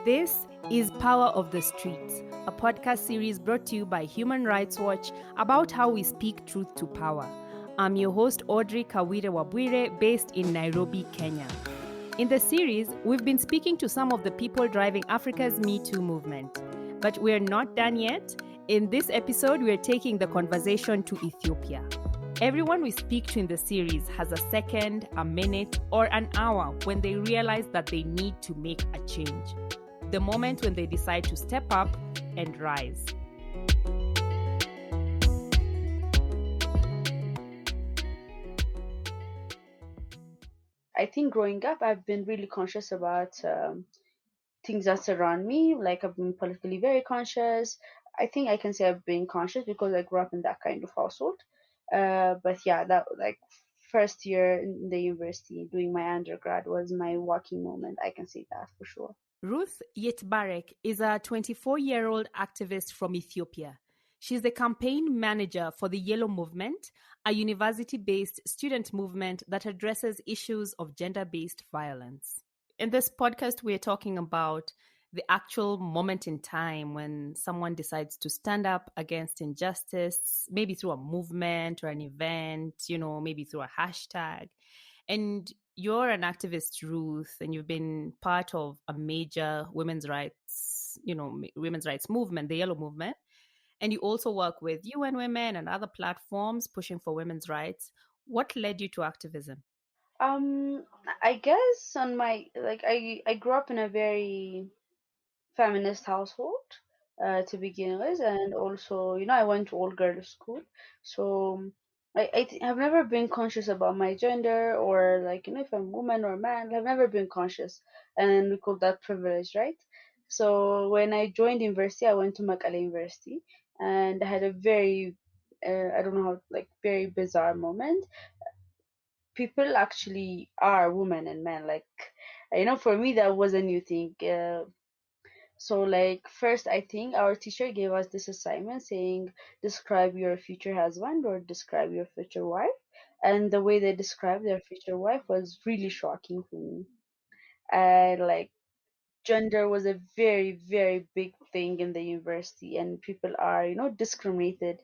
This is Power of the Streets, a podcast series brought to you by Human Rights Watch about how we speak truth to power. I'm your host, Audrey Kawire Wabwire, based in Nairobi, Kenya. In the series, we've been speaking to some of the people driving Africa's Me Too movement. But we're not done yet. In this episode, we're taking the conversation to Ethiopia. Everyone we speak to in the series has a second, a minute, or an hour when they realize that they need to make a change. The moment when they decide to step up and rise. I think growing up, I've been really conscious about things that surround me. Like I've been politically very conscious. I think I can say I've been conscious because I grew up in that kind of household. But yeah, that like first year in the university doing my undergrad was my walking moment. I can say that for sure. Ruth Yitbarek is a 24-year-old activist from Ethiopia. She's the campaign manager for the Yellow Movement, a university-based student movement that addresses issues of gender-based violence. In this podcast, we're talking about the actual moment in time when someone decides to stand up against injustice, maybe through a movement or an event, maybe through a hashtag. And you're an activist, Ruth, and you've been part of a major women's rights movement, the Yellow Movement. And you also work with UN Women and other platforms pushing for women's rights. What led you to activism? Um, I guess on my I grew up in a very feminist household to begin with, and also I went to all girls school, so I've never been conscious about my gender or if I'm woman or man. I've never been conscious, and we call that privilege, right? So when I joined university, I went to Makale University, and I had a very I don't know how, very bizarre moment. People actually are women and men, for me that was a new thing. So, first, I think our teacher gave us this assignment saying, describe your future husband or describe your future wife. And the way they described their future wife was really shocking for me. And gender was a very, very big thing in the university, and people are, discriminated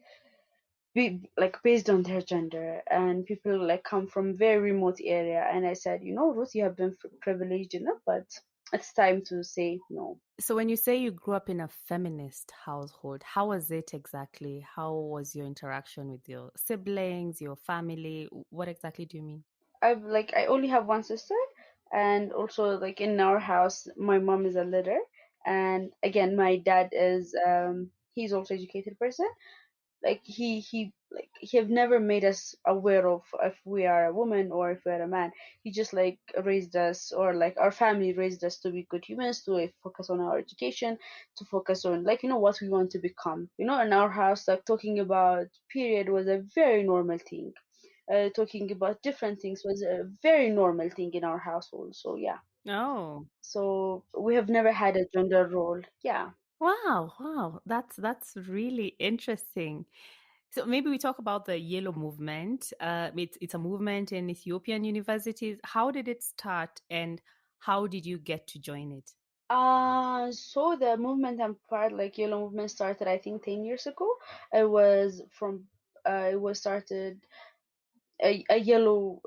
based on their gender, and people come from very remote area. And I said, Ruth, you have been privileged enough, but it's time to say no. So when you say you grew up in a feminist household, how was it exactly? How was your interaction with your siblings, your family? What exactly do you mean? I only have one sister, and also in our house, my mom is a leader, and again, my dad is he's also educated person. He have never made us aware of if we are a woman or if we are a man. He just raised us, or our family raised us to be good humans, to focus on our education, to focus on what we want to become. In our house, talking about period was a very normal thing. Talking about different things was a very normal thing in our household. So yeah, Oh, so we have never had a gender role. Yeah. wow. That's really interesting. So maybe we talk about the Yellow Movement. It's a movement in Ethiopian universities. How did it start, and how did you get to join it? So the movement I'm part, Yellow Movement, started I think 10 years ago. It was from it was started a yellow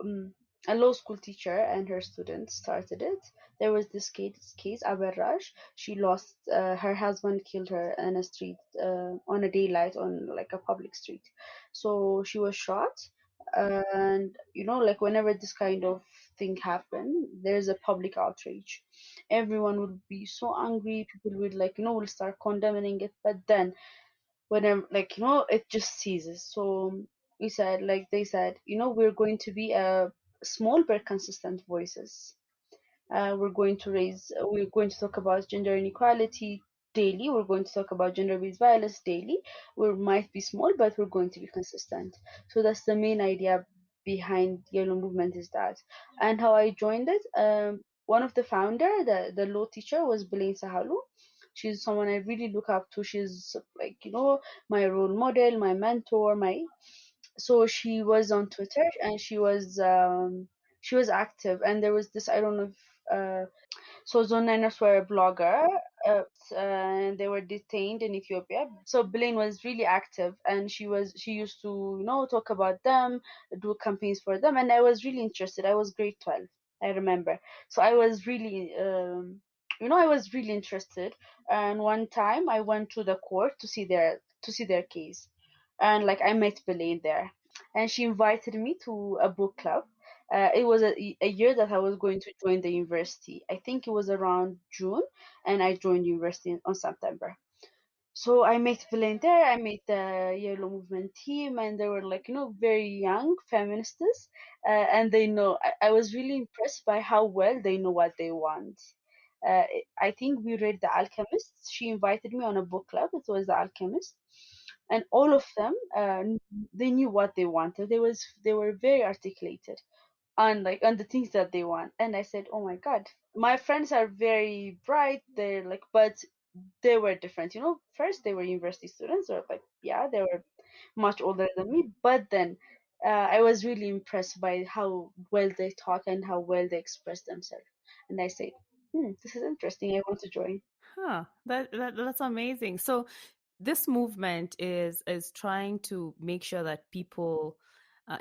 a law school teacher and her students started it. There was this case Aberraj. She lost her husband killed her in a street on a daylight on a public street. So she was shot, and whenever this kind of thing happen, there's a public outrage. Everyone would be so angry. People would will start condemning it, but then whenever it just ceases. So they said, we're going to be a small but consistent voices. We're going to talk about gender inequality daily. We're going to talk about gender-based violence daily. We might be small, but we're going to be consistent. So that's the main idea behind Yellow Movement, is that. And how I joined it, one of the founder, the law teacher, was Belain Sahalu. She's someone I really look up to. She's my role model, my mentor, my so she was on Twitter, and she was She was active, and there was this, I don't know if so Zonainas were a blogger, and they were detained in Ethiopia. So Blaine was really active, and she used to talk about them, do campaigns for them, and I was really interested. I was grade 12, I remember. So I was really I was really interested. And one time I went to the court to see their case, and like I met Blaine there, and she invited me to a book club. It was a year that I was going to join the university. I think it was around June, and I joined university on September. So I met Belen there. I met the Yellow Movement team, and they were like, very young feminists. And they know, I was really impressed by how well they know what they want. I think we read The Alchemist. She invited me on a book club. It was The Alchemist. And all of them, they knew what they wanted. They were very articulated on the things that they want. And I said, oh my god, my friends are very bright, they're like, but they were different. First they were university students, or like, yeah, they were much older than me, but then I was really impressed by how well they talk and how well they express themselves. And I said, this is interesting, I want to join. Huh. That's amazing. So this movement is trying to make sure that people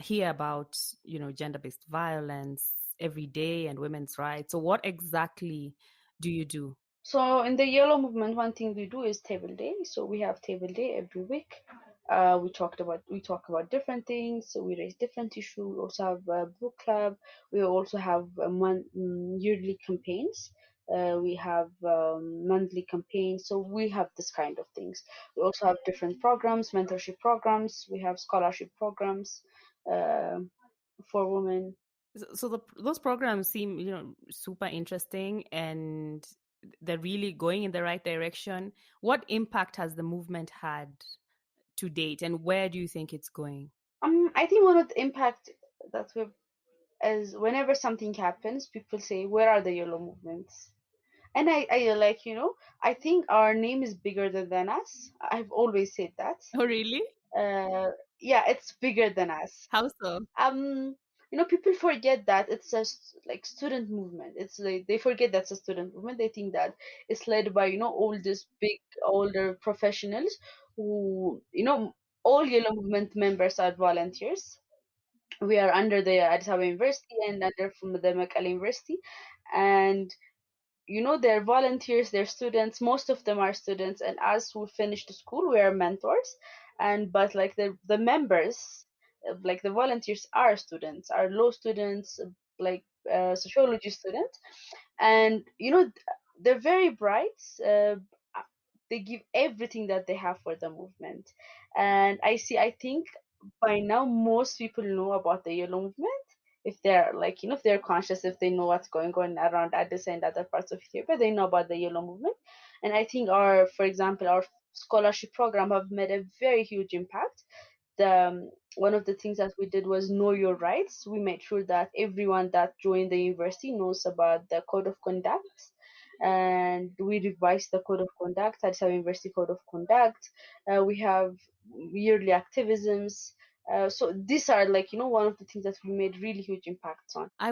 hear about gender-based violence every day and women's rights. So what exactly do you do? So in the Yellow Movement, one thing we do is table day. So we have table day every week. We talk about different things. So we raise different issues. We also have a book club. We also have yearly campaigns. We have monthly campaigns. So we have this kind of things. We also have different programs, mentorship programs. We have scholarship programs uh, for women. So those programs seem, super interesting, and they're really going in the right direction. What impact has the movement had to date, and where do you think it's going? I think one of the impact that we is whenever something happens, people say, "Where are the yellow movements?" And I like, I think our name is bigger than us. I've always said that. Oh, really? Uh, yeah, it's bigger than us. How so? People forget that it's a like student movement. It's like they forget that's a student movement. They think that it's led by all these big older professionals who all yellow movement members are volunteers. We are under the Addis Ababa University and under from the Mekelle University, and they're volunteers, they're students. Most of them are students, and as we finish the school, we are mentors. And but like the members, like the volunteers, are students, are law students, like sociology students, and they're very bright. They give everything that they have for the movement, and I think by now most people know about the yellow movement. If they're like if they're conscious, if they know what's going on around Addis and other parts of Ethiopia, they know about the yellow movement. And I think for example, our scholarship program have made a very huge impact. One of the things that we did was know your rights. We made sure that everyone that joined the university knows about the code of conduct, and we revised the code of conduct, Addis Ababa University Code of Conduct. We have yearly activisms. So these are like one of the things that we made really huge impacts on. I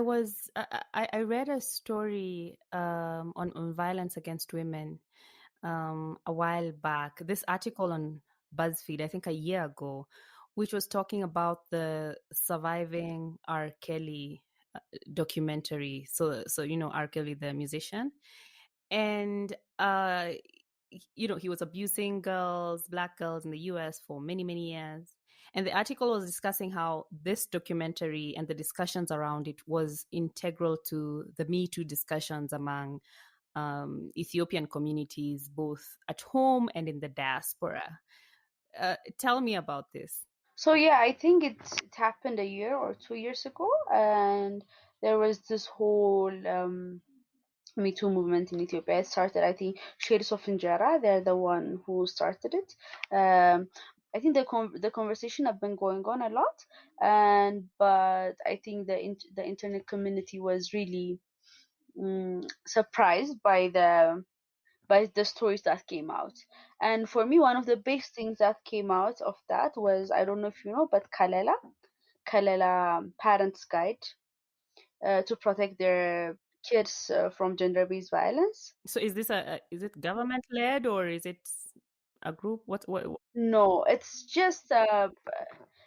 read a story on violence against women a while back. This article on BuzzFeed, I think a year ago, which was talking about the Surviving R. Kelly documentary. So R. Kelly, the musician, and he was abusing black girls in the US for many, many years. And the article was discussing how this documentary and the discussions around it was integral to the Me Too discussions among Ethiopian communities, both at home and in the diaspora. Tell me about this. So yeah, I think it happened a year or 2 years ago, and there was this whole Me Too movement in Ethiopia. It started, I think, Shades of Injera. They're the one who started it. I think the conversation have been going on a lot, but I think the internet community was really surprised by the stories that came out. And for me, one of the big things that came out of that was, I don't know if you know, but Kalela Parents Guide. to protect their kids from gender-based violence. So is this is it government led or is it a group? What? No, it's just a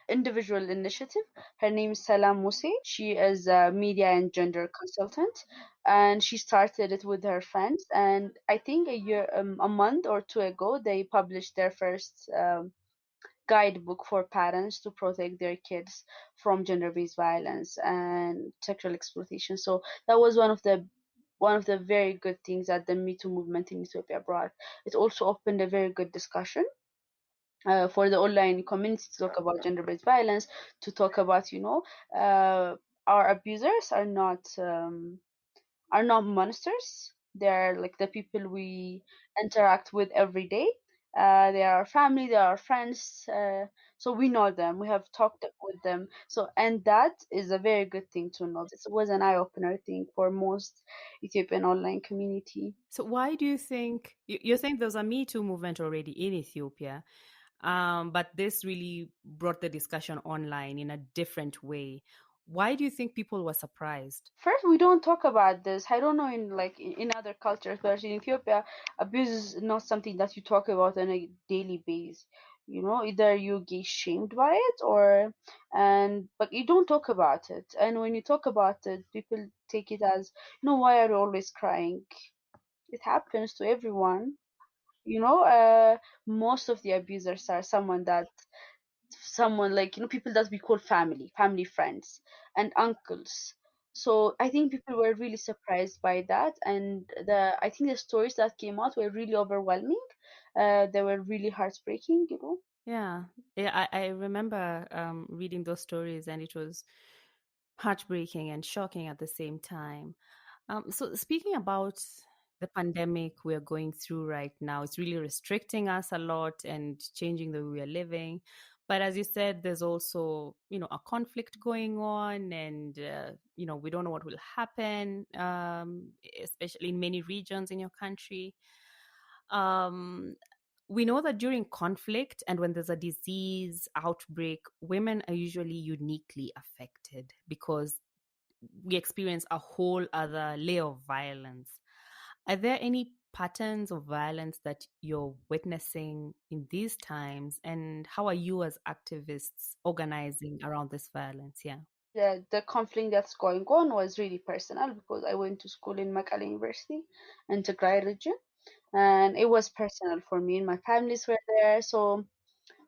individual initiative. Her name is Salam Muse. She is a media and gender consultant, and she started it with her friends. And I think a month or two ago, they published their first guidebook for parents to protect their kids from gender-based violence and sexual exploitation. So that was one of the very good things that the Me Too movement in Ethiopia brought. It also opened a very good discussion for the online community to talk about gender-based violence, to talk about, our abusers are not monsters. They're like the people we interact with every day. They are our family, they are our friends. So we know them. We have talked with them. So, and that is a very good thing to know. This was an eye opener, I think, for most Ethiopian online community. So why do you think you think there's a Me Too movement already in Ethiopia, but this really brought the discussion online in a different way? Why do you think people were surprised? First, we don't talk about this. I don't know in like in other cultures, but in Ethiopia, abuse is not something that you talk about on a daily basis. Either you get shamed by it but you don't talk about it. And when you talk about it, people take it as, why are you always crying? It happens to everyone. Most of the abusers are someone like, people that we call family friends and uncles. So I think people were really surprised by that, and I think the stories that came out were really overwhelming. They were really heartbreaking. Yeah, yeah, I remember reading those stories, and it was heartbreaking and shocking at the same time. So, speaking about the pandemic we're going through right now, it's really restricting us a lot and changing the way we are living. But as you said, there's also, a conflict going on, and we don't know what will happen, especially in many regions in your country. Um, we know that during conflict and when there's a disease outbreak, women are usually uniquely affected because we experience a whole other layer of violence. Are there any patterns of violence that you're witnessing in these times? And how are you as activists organizing around this violence? Yeah. The conflict that's going on was really personal because I went to school in Mekelle University in Tigray region, and it was personal for me, and my families were there. So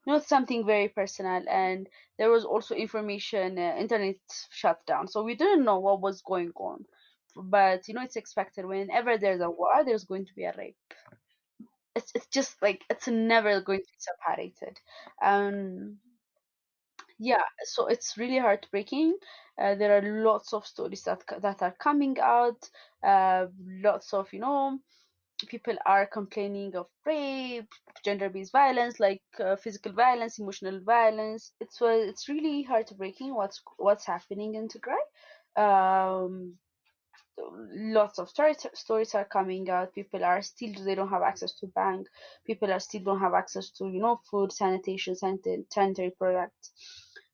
not something very personal, and there was also information, internet shut down, so we didn't know what was going on. But it's expected whenever there's a war, there's going to be a rape. It's just like it's never going to be separated. um yeah, so it's really heartbreaking. There are lots of stories that are coming out. Lots of people are complaining of rape, gender-based violence, like physical violence, emotional violence. It's really heartbreaking what's happening in Tigray. Um, Lots of stories are coming out. People are still they don't have access to bank. People are still don't have access to food, sanitation, sanitary products.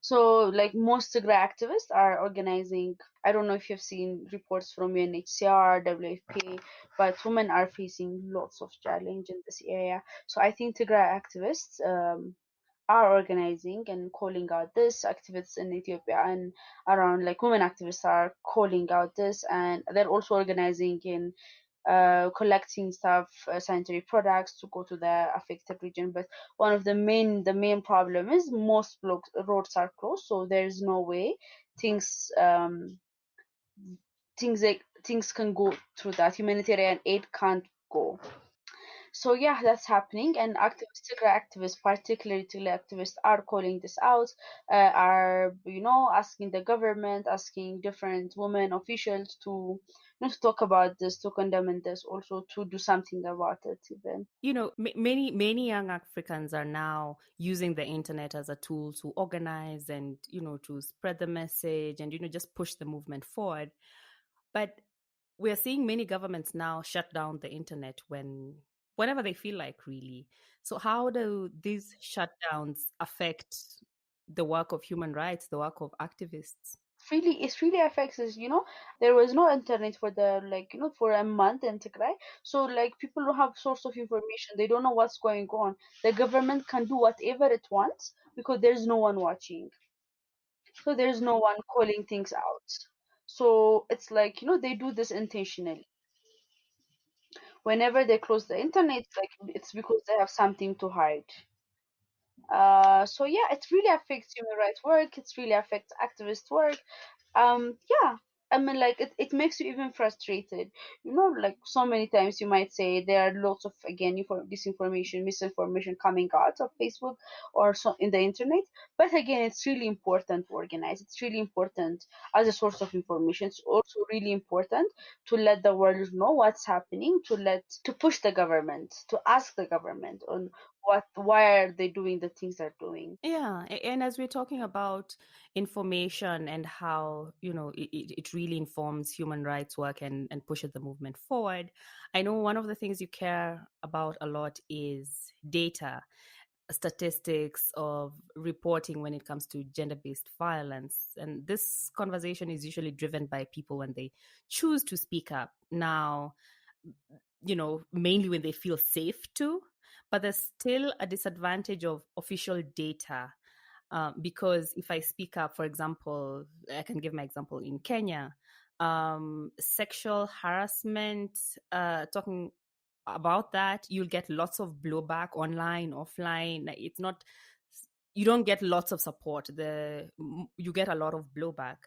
So like most Tigray activists are organizing. I don't know if you've seen reports from UNHCR, WFP, but women are facing lots of challenge in this area. So I think Tigray activists are organizing and calling out this. Activists in Ethiopia and around, like women activists, are calling out this, and they're also organizing in collecting stuff, sanitary products to go to the affected region. But one of the main problem is most roads are closed, so there's no way things things can go through that. Humanitarian aid can't go. So yeah, that's happening, and Tigray activists, particularly Tigray activists, are calling this out, are asking the government, asking different women officials to to talk about this, to condemn this, also to do something about it. Even Many young Africans are now using the internet as a tool to organize and to spread the message and just push the movement forward. But we're seeing many governments now shut down the internet whenever they feel like, really. So how do these shutdowns affect the work of human rights, the work of activists? it really affects us. There was no internet for the like for a month in Tigray, so like people don't have source of information. They don't know what's going on. The government can do whatever it wants because there's no one watching, so there's no one calling things out. So it's like they do this intentionally. Whenever they close the internet, like it's because they have something to hide. So yeah, it really affects human rights work. It really affects activist work. Yeah, I mean, like it makes you even frustrated. Like so many times you might say there are lots of, again, disinformation, misinformation coming out of Facebook or so in the internet. But again, it's really important to organize. It's really important as a source of information. It's also really important to let the world know what's happening, to push the government, to ask the government on why are they doing the things they're doing. Yeah, and as we're talking about information and how, it really informs human rights work and pushes the movement forward, I know one of the things you care about a lot is data, statistics of reporting when it comes to gender-based violence. And this conversation is usually driven by people when they choose to speak up. Now, mainly when they feel safe to, but there's still a disadvantage of official data. Because if I speak up, for example, I can give my example in Kenya, sexual harassment, talking about that, you'll get lots of blowback online, offline. Like, it's not, you don't get lots of support. You get a lot of blowback.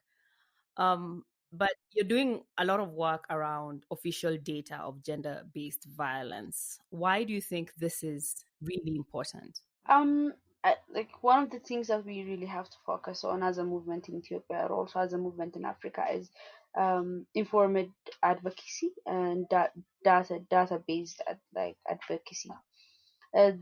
But you're doing a lot of work around official data of gender-based violence. Why do you think this is really important? Um, like one of the things that we really have to focus on as a movement in Ethiopia, or also as a movement in Africa, is informed advocacy and data-based like advocacy. Uh,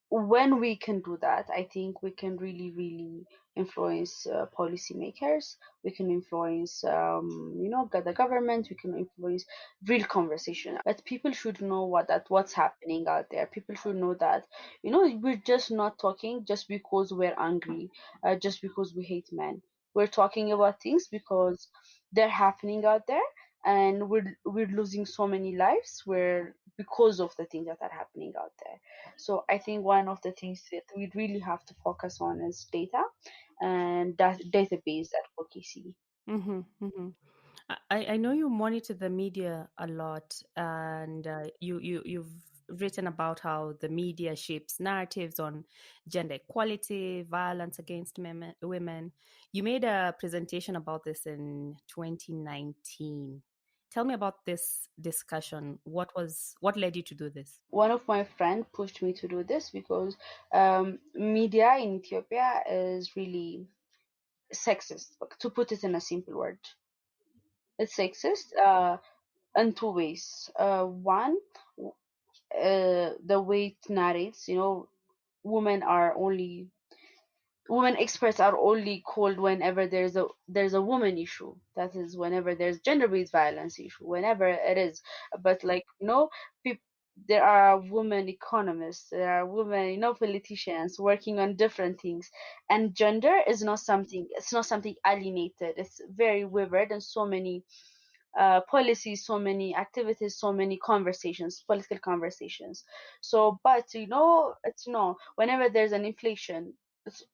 when we can do that, I think we can really, really influence policymakers. We can influence, the government. We can influence real conversation. But people should know what's happening out there. People should know that we're just not talking just because we're angry, just because we hate men. We're talking about things because they're happening out there, and we're losing so many lives where because of the things that are happening out there. So I think one of the things that we really have to focus on is data and that database advocacy. Mm-hmm, mm-hmm. I know you monitor the media a lot, and you've written about how the media shapes narratives on gender equality, violence against women. You made a presentation about this in 2019. Tell me about this discussion. What led you to do this? One of my friend pushed me to do this because media in Ethiopia is really sexist. To put it in a simple word, it's sexist in two ways. One, the way it narrates, women are only women experts are only called whenever there's a woman issue. That is, whenever there's gender-based violence issue, whenever it is. But like there are women economists, there are women politicians working on different things, and gender is not something, it's not something alienated. It's very vivid, and so many policies, so many activities, so many conversations, political conversations. So, but it's whenever there's an inflation,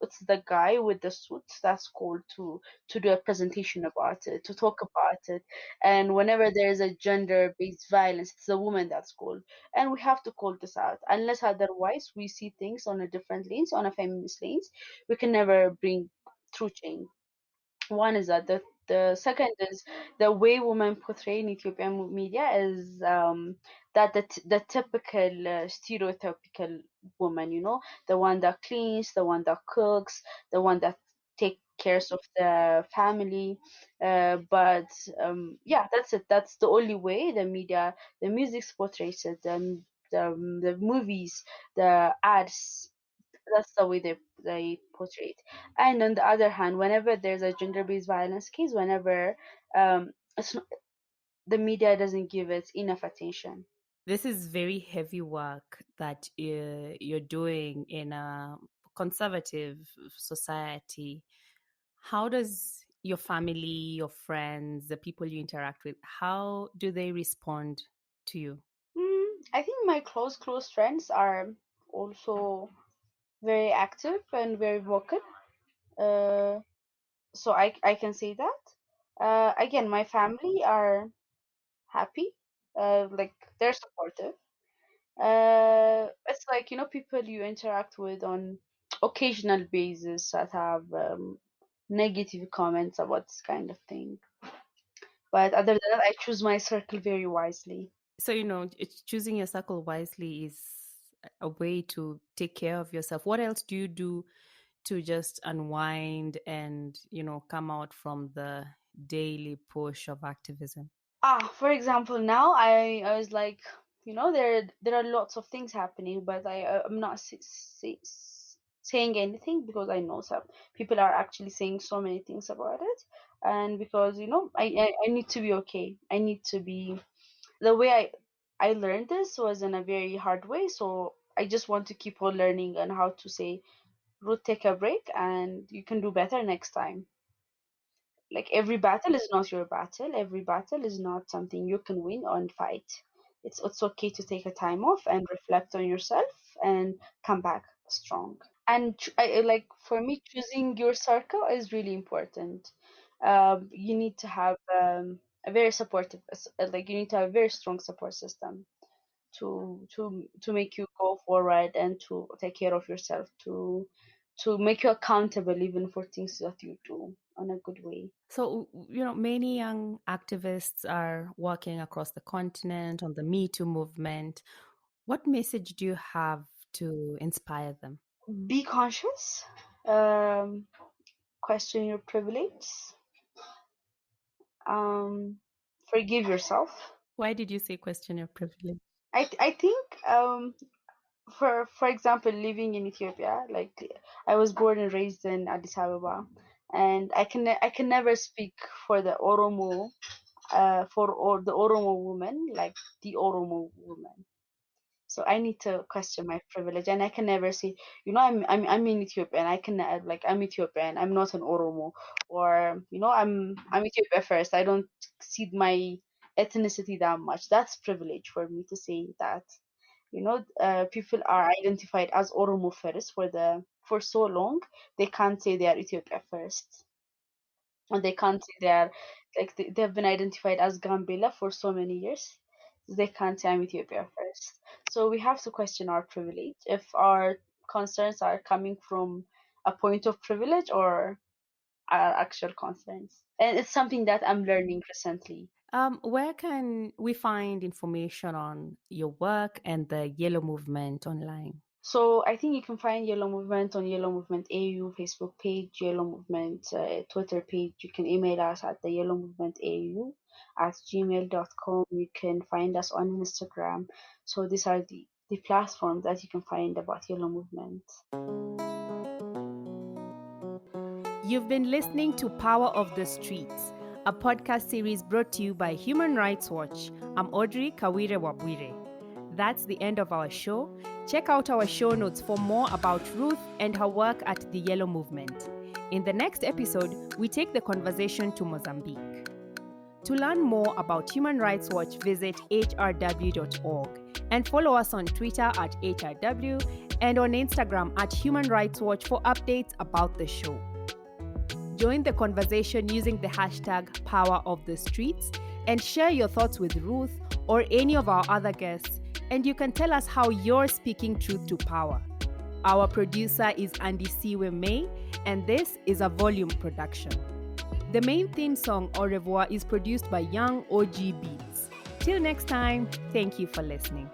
it's the guy with the suit that's called to do a presentation about it, to talk about it. And whenever there's a gender-based violence, it's the woman that's called. And we have to call this out. Unless otherwise we see things on a different lanes, on a feminist lanes, we can never bring true change. One is that the second is the way women portray in Ethiopian media is that the typical stereotypical woman, the one that cleans, the one that cooks, the one that take cares of the family. But yeah, that's it. That's the only way the media, the music portrays it, the movies, the ads, that's the way they portray it. And on the other hand, whenever there's a gender-based violence case, whenever it's not, the media doesn't give it enough attention. This is very heavy work that you're doing in a conservative society. How does your family, your friends, the people you interact with, how do they respond to you? I think my close friends are also very active and very vocal. Uh, so I can say that. Again, my family are happy. Like they're supportive. It's like people you interact with on occasional basis that have negative comments about this kind of thing. But other than that, I choose my circle very wisely. So, it's choosing your circle wisely is a way to take care of yourself. What else do you do to just unwind and, come out from the daily push of activism? For example, now I was like, there are lots of things happening, but I'm not saying anything because I know some people are actually saying so many things about it, and because I need to be okay. I need to be the way I learned this was in a very hard way, so I just want to keep on learning on how to say, Ruth, take a break, and you can do better next time. Like every battle is not your battle. Every battle is not something you can win or fight. It's okay to take a time off and reflect on yourself and come back strong. And like for me, choosing your circle is really important. You need to have a very supportive, like you need to have a very strong support system to make you go forward and to take care of yourself, to make you accountable even for things that you do on a good way. So, many young activists are working across the continent on the Me Too movement. What message do you have to inspire them? Be conscious, um, question your privilege, um, forgive yourself. Why did you say question your privilege? I think for example, living in Ethiopia, like I was born and raised in Addis Ababa, and I can never speak for the Oromo or the Oromo woman, like the Oromo woman. So I need to question my privilege, and I can never say, I'm in Ethiopia, and I can like I'm Ethiopian. I'm not an Oromo, or I'm Ethiopia first. I don't see my ethnicity that much. That's privilege for me to say that. People are identified as Oromo first for so long. They can't say they are Ethiopia first, and they can't say they're like they've been identified as Gambela for so many years. They can't say I'm Ethiopia first. So we have to question our privilege if our concerns are coming from a point of privilege or our actual concerns. And it's something that I'm learning recently. Where can we find information on your work and the Yellow Movement online? So I think you can find Yellow Movement on Yellow Movement AU Facebook page, Yellow Movement Twitter page. You can email us at the Yellow Movement AU at gmail.com. You can find us on Instagram. So these are the platforms that you can find about Yellow Movement. You've been listening to Power of the Streets, a podcast series brought to you by Human Rights Watch. I'm Audrey Kawire Wabwire. That's the end of our show. Check out our show notes for more about Ruth and her work at the Yellow Movement. In the next episode, we take the conversation to Mozambique. To learn more about Human Rights Watch, visit hrw.org and follow us on Twitter at hrw and on Instagram at Human Rights Watch for updates about the show. Join the conversation using the hashtag Power of the Streets and share your thoughts with Ruth or any of our other guests, and you can tell us how you're speaking truth to power. Our producer is Andy Siwe May, and this is a Volume production. The main theme song, Au revoir, is produced by Young OG Beats. Till next time, thank you for listening.